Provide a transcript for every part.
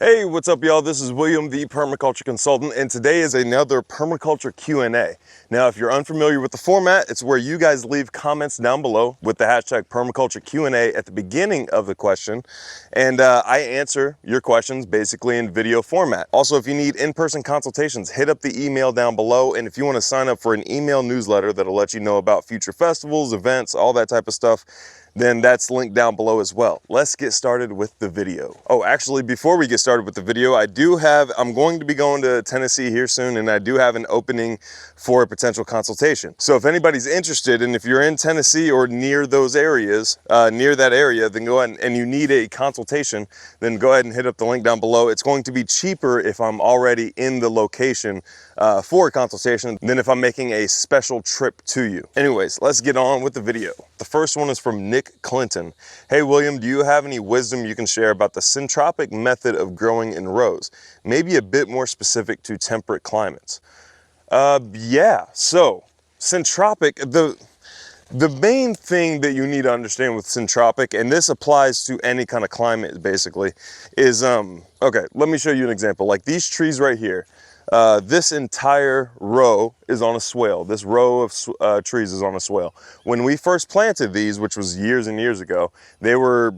Hey, what's up y'all? This is William, the Permaculture Consultant, and today is another Permaculture Q&A. Now, if you're unfamiliar with the format, it's where you guys leave comments down below with the hashtag Permaculture Q&A at the beginning of the question, and I answer your questions basically in video format. Also, if you need in-person consultations, hit up the email down below, and if you want to sign up for an email newsletter that'll let you know about future festivals, events, all that type of stuff, then that's linked down below as well. Let's get started with the video. Oh, actually, before we get started with the video, I'm going to be going to Tennessee here soon, and I do have an opening for a potential consultation. So if anybody's interested, and if you're in Tennessee or near those areas, near that area, then go ahead and you need a consultation, then go ahead and hit up the link down below. It's going to be cheaper if I'm already in the location for a consultation than if I'm making a special trip to you. Anyways, let's get on with the video. The first one is from Nick Clinton. Hey William, do you have any wisdom you can share about the syntropic method of growing in rows? Maybe a bit more specific to temperate climates. Yeah, so syntropic, the main thing that you need to understand with syntropic, and this applies to any kind of climate basically, is, okay, let me show you an example. Like these trees right here, this entire row is on a swale. This row of trees is on a swale. When we first planted these, which was years and years ago, they were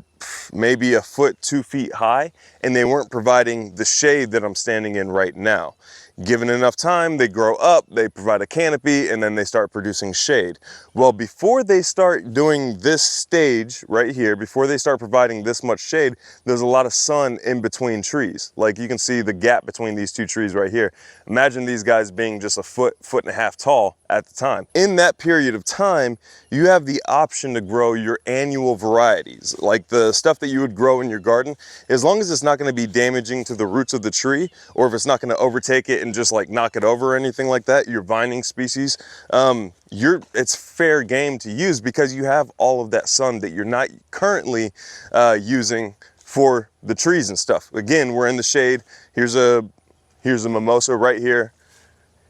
maybe a foot, 2 feet high, and they weren't providing the shade that I'm standing in right now. Given enough time, they grow up, they provide a canopy, and then they start producing shade. Well, before they start doing this stage right here, before they start providing this much shade, there's a lot of sun in between trees. Like you can see the gap between these two trees right here. Imagine these guys being just a foot and a half tall at the time. In that period of time, you have the option to grow your annual varieties, like the stuff that you would grow in your garden, as long as it's not going to be damaging to the roots of the tree, or if it's not going to overtake it and just like knock it over or anything like that, your vining species, it's fair game to use because you have all of that sun that you're not currently using for the trees and stuff. Again, we're in the shade. Here's a mimosa right here.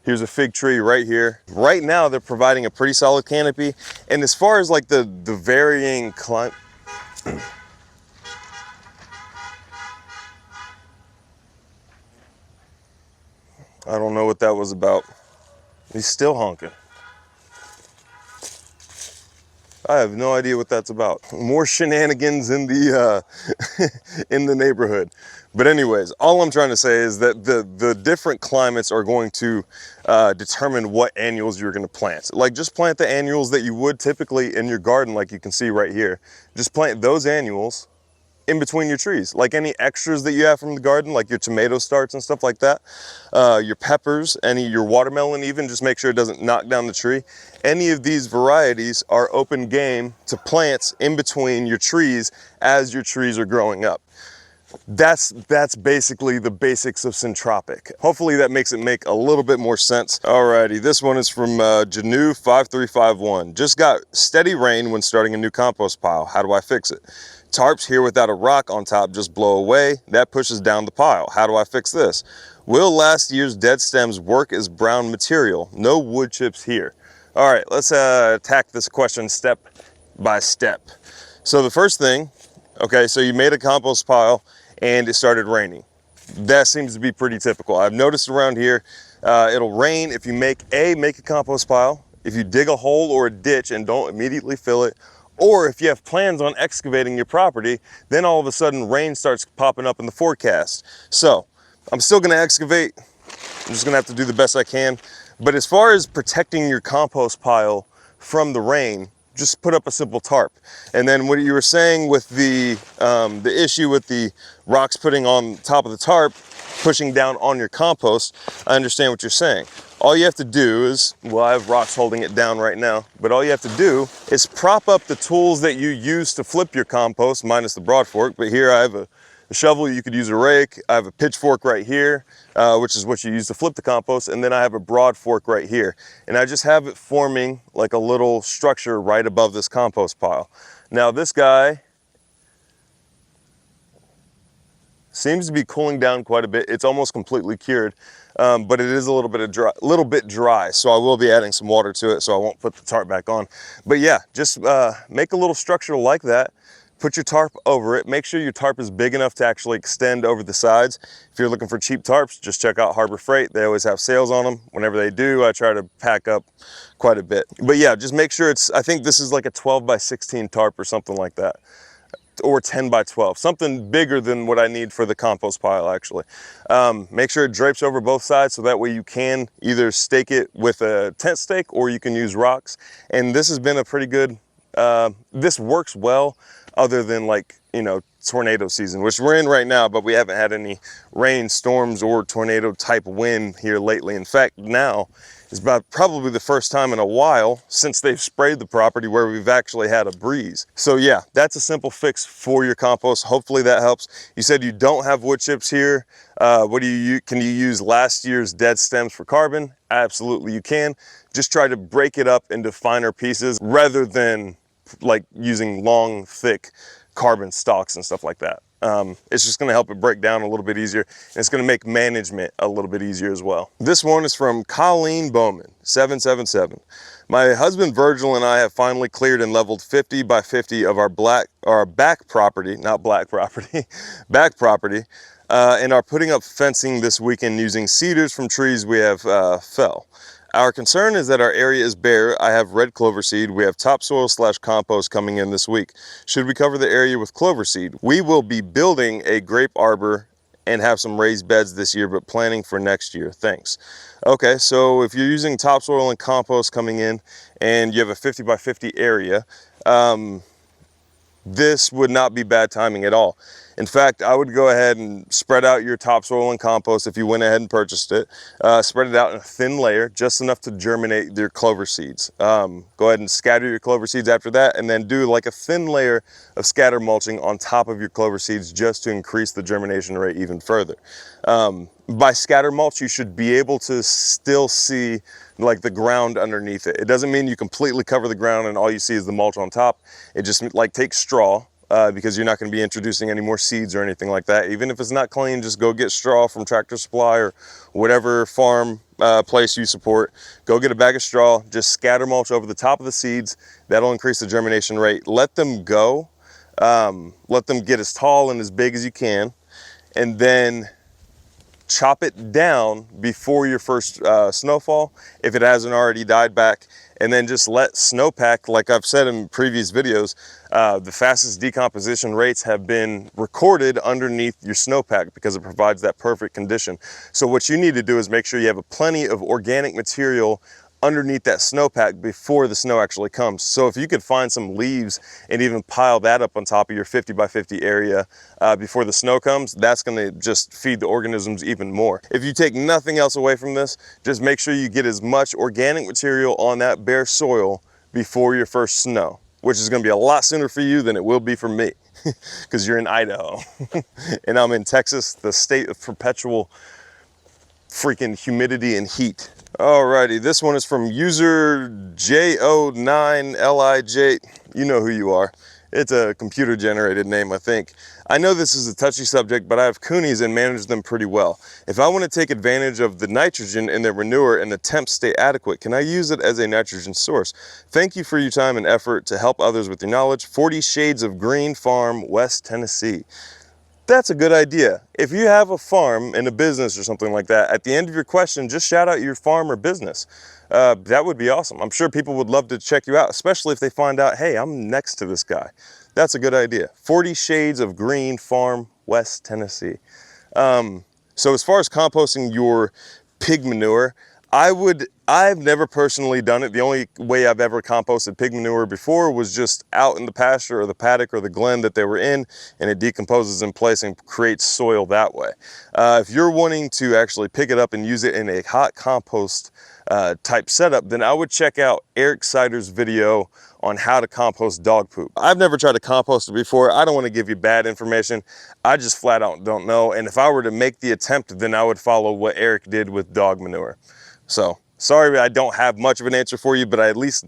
Here's a fig tree right here. Right now, they're providing a pretty solid canopy. And as far as like the varying climate, I don't know what that was about. He's still honking. I have no idea what that's about. More shenanigans in the in the neighborhood. But anyways, all I'm trying to say is that the different climates are going to determine what annuals you're going to plant. Like just plant the annuals that you would typically in your garden, like you can see right here. Just plant those annuals in between your trees, like any extras that you have from the garden, like your tomato starts and stuff like that, your peppers, your watermelon even, just make sure it doesn't knock down the tree. Any of these varieties are open game to plants in between your trees as your trees are growing up. That's basically the basics of syntropic. Hopefully that makes it make a little bit more sense. Alrighty, this one is from Janu 5351. Just got steady rain when starting a new compost pile. How do I fix it? Tarps here without a rock on top just blow away. That pushes down the pile. How do I fix this? Will last year's dead stems work as brown material? No wood chips here. All right, let's attack this question step by step. So the first thing, okay, so you made a compost pile and it started raining. That seems to be pretty typical. I've noticed around here, it'll rain if you make a compost pile, if you dig a hole or a ditch and don't immediately fill it, or if you have plans on excavating your property, then all of a sudden rain starts popping up in the forecast. So I'm still gonna excavate. I'm just gonna have to do the best I can. But as far as protecting your compost pile from the rain, just put up a simple tarp. And then what you were saying with the issue with the rocks putting on top of the tarp, pushing down on your compost, I understand what you're saying. All you have to do is, well, I have rocks holding it down right now, but all you have to do is prop up the tools that you use to flip your compost, minus the broad fork. But here I have a shovel, you could use a rake. I have a pitchfork right here, which is what you use to flip the compost. And then I have a broad fork right here. And I just have it forming like a little structure right above this compost pile. Now this guy seems to be cooling down quite a bit. It's almost completely cured, but it is a little bit dry. So I will be adding some water to it, so I won't put the tarp back on. But yeah, just make a little structure like that. put your tarp over it. Make sure your tarp is big enough to actually extend over the sides. If you're looking for cheap tarps, just check out Harbor Freight. They always have sales on them. Whenever they do, I try to pack up quite a bit. But yeah, just make sure I think this is like a 12 by 16 tarp or something like that, or 10 by 12, something bigger than what I need for the compost pile actually. Make sure it drapes over both sides so that way you can either stake it with a tent stake or you can use rocks. And this has been a pretty good, this works well other than, like, you know, tornado season, which we're in right now, but we haven't had any rain, storms, or tornado type wind here lately. In fact, now is about probably the first time in a while since they've sprayed the property where we've actually had a breeze. So yeah, that's a simple fix for your compost. Hopefully that helps. You said you don't have wood chips here. What do you can you use last year's dead stems for carbon? Absolutely you can. Just try to break it up into finer pieces rather than like using long, thick carbon stalks and stuff like that. It's just going to help it break down a little bit easier, and it's going to make management a little bit easier as well. This one is from Colleen Bowman, 777. My husband Virgil and I have finally cleared and leveled 50 by 50 of our back property, not black property, back property, and are putting up fencing this weekend using cedars from trees we have fell. Our concern is that our area is bare. I have red clover seed. We have topsoil / compost coming in this week. Should we cover the area with clover seed? We will be building a grape arbor and have some raised beds this year, but planning for next year. Thanks. Okay, so if you're using topsoil and compost coming in and you have a 50 by 50 area, this would not be bad timing at all. In fact, I would go ahead and spread out your topsoil and compost if you went ahead and purchased it. Spread it out in a thin layer, just enough to germinate your clover seeds. Go ahead and scatter your clover seeds after that, and then do like a thin layer of scatter mulching on top of your clover seeds just to increase the germination rate even further. By scatter mulch, you should be able to still see like the ground underneath it. It doesn't mean you completely cover the ground and all you see is the mulch on top. It just like takes straw, because you're not going to be introducing any more seeds or anything like that. Even if it's not clean, just go get straw from Tractor Supply or whatever farm place you support. Go get a bag of straw, just scatter mulch over the top of the seeds. That'll increase the germination rate. Let them go. Let them get as tall and as big as you can, and then chop it down before your first snowfall if it hasn't already died back, and then just let snowpack. Like I've said in previous videos, the fastest decomposition rates have been recorded underneath your snowpack because it provides that perfect condition. So what you need to do is make sure you have plenty of organic material underneath that snowpack before the snow actually comes. So if you could find some leaves and even pile that up on top of your 50 by 50 area before the snow comes, that's going to just feed the organisms even more. If you take nothing else away from this, just make sure you get as much organic material on that bare soil before your first snow, which is going to be a lot sooner for you than it will be for me because you're in Idaho and I'm in Texas, the state of perpetual freaking humidity and heat. Alrighty, this one is from user J09LIJ. You know who you are. It's a computer generated name, I think. I know this is a touchy subject, but I have coonies and manage them pretty well. If I want to take advantage of the nitrogen in their manure and the temps stay adequate, can I use it as a nitrogen source? Thank you for your time and effort to help others with your knowledge. 40 Shades of Green Farm, West Tennessee. That's a good idea. If you have a farm and a business or something like that, at the end of your question, just shout out your farm or business. That would be awesome. I'm sure people would love to check you out, especially if they find out, hey, I'm next to this guy. That's a good idea. 40 Shades of Green Farm, West Tennessee. So as far as composting your pig manure, I've never personally done it. The only way I've ever composted pig manure before was just out in the pasture or the paddock or the glen that they were in, and it decomposes in place and creates soil that way. If you're wanting to actually pick it up and use it in a hot compost type setup, then I would check out Eric Sider's video on how to compost dog poop. I've never tried to compost it before. I don't want to give you bad information. I just flat out don't know. And if I were to make the attempt, then I would follow what Eric did with dog manure. So sorry, I don't have much of an answer for you, but I at least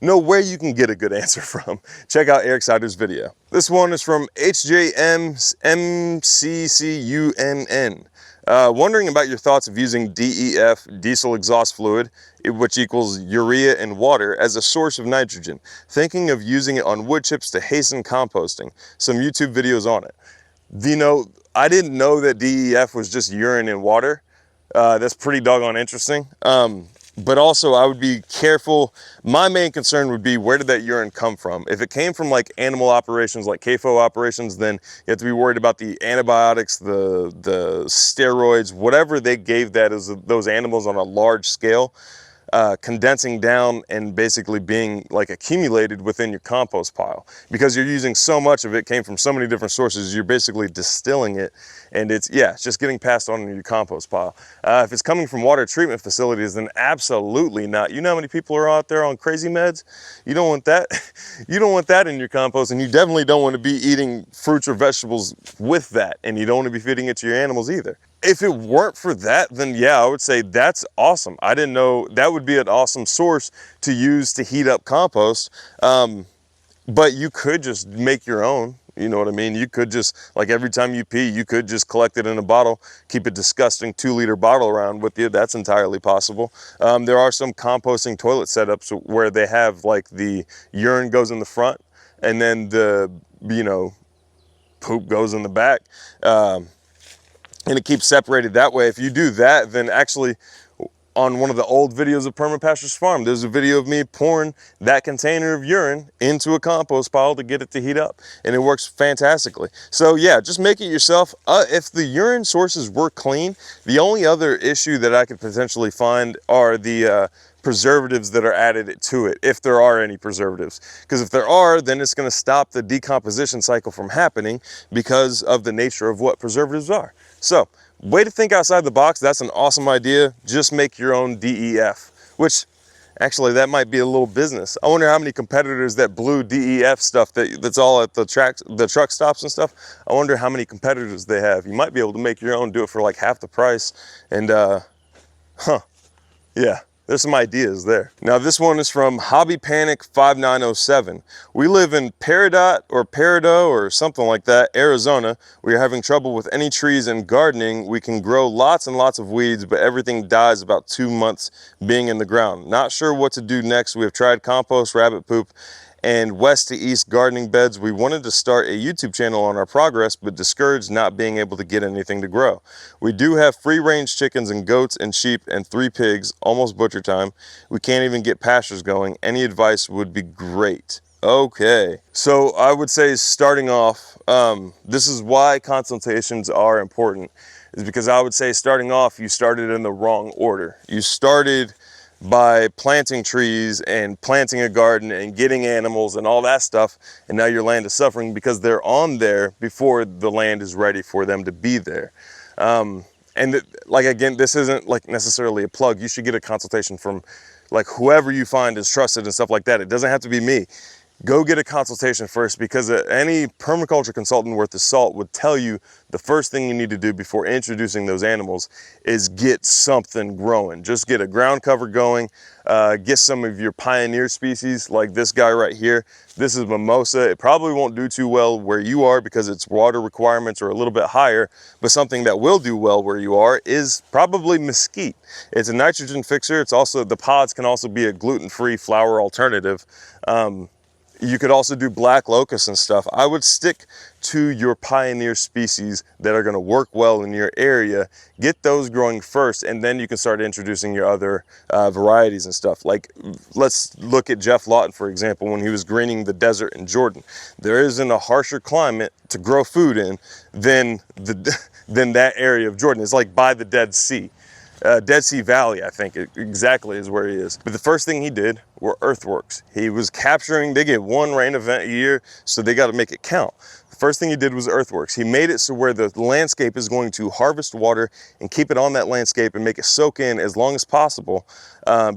know where you can get a good answer from. Check out Eric Sider's video. This one is from HJMCCUNN. Wondering about your thoughts of using DEF, diesel exhaust fluid, which equals urea and water, as a source of nitrogen. Thinking of using it on wood chips to hasten composting. Some YouTube videos on it. You know, I didn't know that DEF was just urine and water. That's pretty doggone interesting. But also I would be careful. My main concern would be, where did that urine come from? If it came from like animal operations, like CAFO operations, then you have to be worried about the antibiotics, the steroids, whatever they gave that as those animals on a large scale. Condensing down and basically being like accumulated within your compost pile, because you're using so much of it, came from so many different sources, you're basically distilling it, and it's just getting passed on in your compost pile. If it's coming from water treatment facilities, then absolutely not. You know how many people are out there on crazy meds? You don't want that. You don't want that in your compost, and you definitely don't want to be eating fruits or vegetables with that, and you don't want to be feeding it to your animals either. If it weren't for that, then yeah, I would say that's awesome. I didn't know that would be an awesome source to use to heat up compost. But you could just make your own, you know what I mean? You could just, like every time you pee, you could just collect it in a bottle, keep a disgusting 2-liter bottle around with you. That's entirely possible. There are some composting toilet setups where they have like the urine goes in the front and then the, poop goes in the back. And it keeps separated that way. If you do that, then actually on one of the old videos of Permaculture's farm, there's a video of me pouring that container of urine into a compost pile to get it to heat up, and it works fantastically. So yeah, just make it yourself. If the urine sources were clean, the only other issue that I could potentially find are the preservatives that are added to it, if there are any preservatives. Because if there are, then it's going to stop the decomposition cycle from happening because of the nature of what preservatives are. So, way to think outside the box. That's an awesome idea. Just make your own DEF, which actually that might be a little business. I wonder how many competitors that blue DEF stuff that's all at the truck stops and stuff. I wonder how many competitors they have. You might be able to make your own, do it for like half the price, and yeah. There's some ideas there. Now this one is from Hobby Panic 5907. We live in Peridot or something like that, Arizona. We are having trouble with any trees and gardening. We can grow lots and lots of weeds, but everything dies about 2 months being in the ground. Not sure what to do next. We have tried compost, rabbit poop, and west to east gardening beds. We wanted to start a YouTube channel on our progress, but discouraged not being able to get anything to grow. We do have free range chickens and goats and sheep and 3 pigs, almost butcher time. We can't even get pastures going. Any advice would be great. Okay, so I would say starting off, this is why consultations are important, is because I would say starting off, you started in the wrong order. You started by planting trees and planting a garden and getting animals and all that stuff, and now your land is suffering because they're on there before the land is ready for them to be there. Like again, this isn't like necessarily a plug. You should get a consultation from like whoever you find is trusted and stuff like that. It doesn't have to be me. Go get a consultation first, because any permaculture consultant worth of salt would tell you the first thing you need to do before introducing those animals is get something growing. Just get a ground cover going, get some of your pioneer species like this guy right here. This is mimosa. It probably won't do too well where you are because its water requirements are a little bit higher, but something that will do well where you are is probably mesquite. It's a nitrogen fixer. It's also, the pods can also be a gluten-free flour alternative. You could also do black locust and stuff. I would stick to your pioneer species that are going to work well in your area. Get those growing first, and then you can start introducing your other varieties and stuff. Like, let's look at Jeff Lawton, for example, when he was greening the desert in Jordan. There isn't a harsher climate to grow food in than that area of Jordan. It's like by the Dead Sea. Dead Sea Valley, I think exactly is where he is. But the first thing he did were earthworks. He was capturing, they get one rain event a year, so they got to make it count. The first thing he did was earthworks. He made it so where the landscape is going to harvest water and keep it on that landscape and make it soak in as long as possible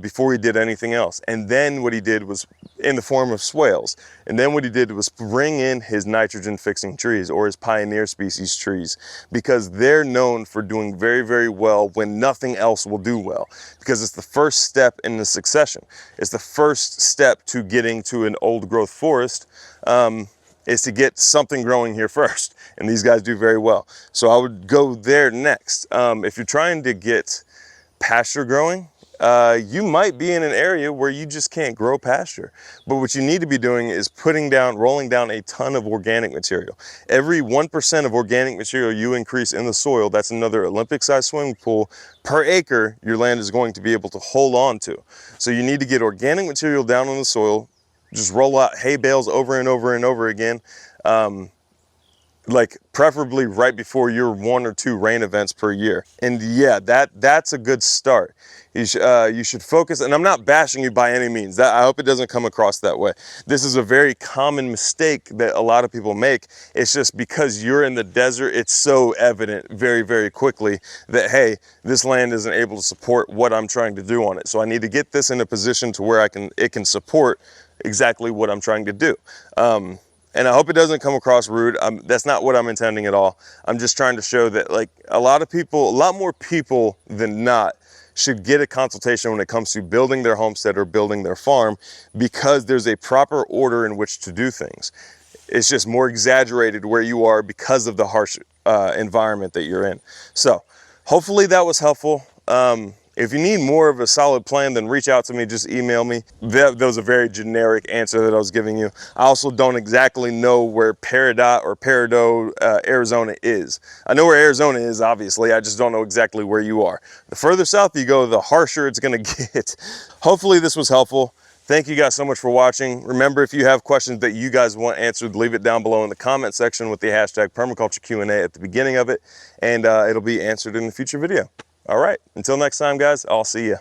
before he did anything else. And then what he did was in the form of swales. And then what he did was bring in his nitrogen fixing trees, or his pioneer species trees, because they're known for doing very, very well when nothing else will do well, because it's the first step in the succession. It's the first step to getting to an old growth forest. is to get something growing here first. And these guys do very well. So I would go there next. If you're trying to get pasture growing, you might be in an area where you just can't grow pasture. But what you need to be doing is rolling down a ton of organic material. Every 1% of organic material you increase in the soil, that's another Olympic-sized swimming pool per acre your land is going to be able to hold on to. So you need to get organic material down on the soil, just roll out hay bales over and over and over again. Like preferably right before your 1 or 2 rain events per year. And yeah, that's a good start. You should focus, and I'm not bashing you by any means. I hope it doesn't come across that way. This is a very common mistake that a lot of people make. It's just because you're in the desert, it's so evident very, very quickly that, hey, this land isn't able to support what I'm trying to do on it. So I need to get this in a position to where it can support exactly what I'm trying to do. And I hope it doesn't come across rude. That's not what I'm intending at all. I'm just trying to show that, like, a lot more people than not should get a consultation when it comes to building their homestead or building their farm, because there's a proper order in which to do things. It's just more exaggerated where you are because of the harsh environment that you're in. So hopefully that was helpful. If you need more of a solid plan, then reach out to me, just email me. That was a very generic answer that I was giving you. I also don't exactly know where Peridot, Arizona is. I know where Arizona is, obviously, I just don't know exactly where you are. The further south you go, the harsher it's gonna get. Hopefully this was helpful. Thank you guys so much for watching. Remember, if you have questions that you guys want answered, leave it down below in the comment section with the hashtag Permaculture Q&A at the beginning of it, and it'll be answered in a future video. All right, until next time, guys, I'll see you.